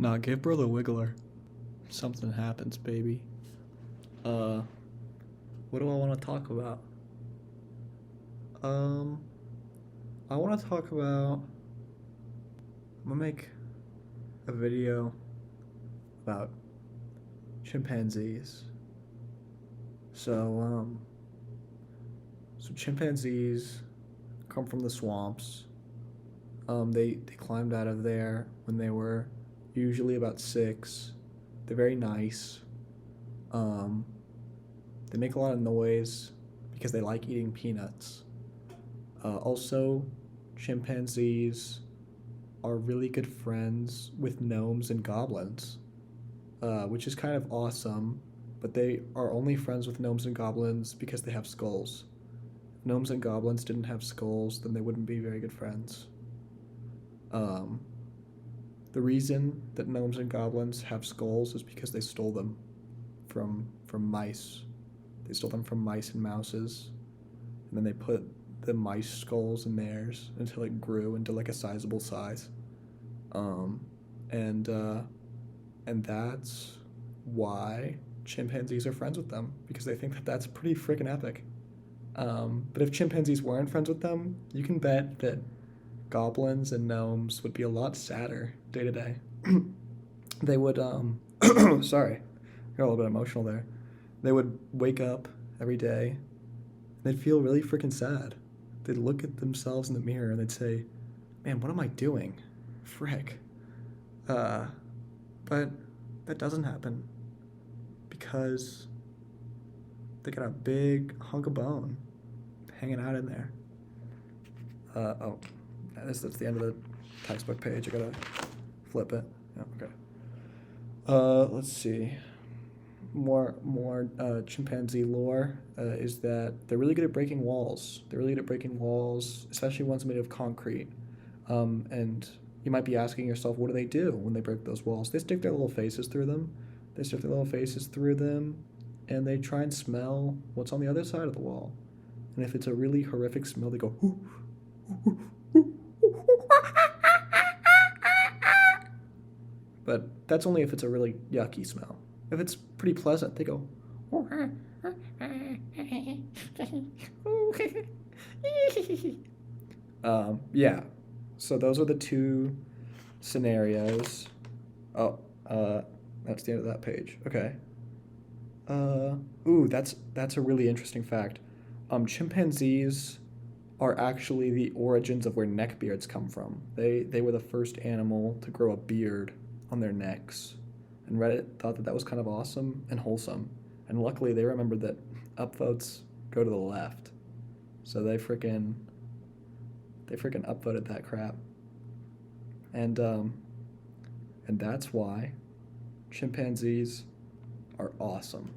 Nah, give bro the wiggler. Something happens, baby. What do I want to talk about? Um, I want to talk about. I'm gonna make a video about chimpanzees. So, so chimpanzees come from the swamps. They climbed out of there when they were usually about 6. They're very nice. Um, they make a lot of noise because they like eating peanuts. Also, chimpanzees are really good friends with gnomes and goblins, which is kind of awesome, but they are only friends with gnomes and goblins because they have skulls. If gnomes and goblins didn't have skulls, then they wouldn't be very good friends. Um, the reason that gnomes and goblins have skulls is because they stole them from mice. They stole them from mice and mouses, and then they put the mice skulls in theirs until it grew into like a sizable size. Um, and uh, and that's why chimpanzees are friends with them because they think that that's pretty freaking epic. But if chimpanzees weren't friends with them, you can bet that goblins and gnomes would be a lot sadder day to day. They would sorry, got a little bit emotional there. They would wake up every day. They'd feel really freaking sad. They'd look at themselves in the mirror and they'd say, "Man, what am I doing? Frick." Uh, but that doesn't happen because they got a big hunk of bone hanging out in there. Oh, that's the end of the textbook page. I gotta flip it. Yeah, okay. Let's see. More chimpanzee lore is that they're really good at breaking walls. They're really good at breaking walls, especially ones made of concrete. And you might be asking yourself, what do they do when they break those walls? They stick their little faces through them. They stick their little faces through them, and they try and smell what's on the other side of the wall. And if it's a really horrific smell, they go, "Hoo, hoo, hoo, hoo." But that's only if it's a really yucky smell. If it's pretty pleasant, they go. Yeah. So those are the two scenarios. Oh, that's the end of that page. Okay. Ooh, that's a really interesting fact. Chimpanzees are actually the origins of where neckbeards come from. They were the first animal to grow a beard on their necks, and Reddit thought that that was kind of awesome and wholesome. And luckily, they remembered that upvotes go to the left, so they freaking upvoted that crap. And that's why chimpanzees are awesome.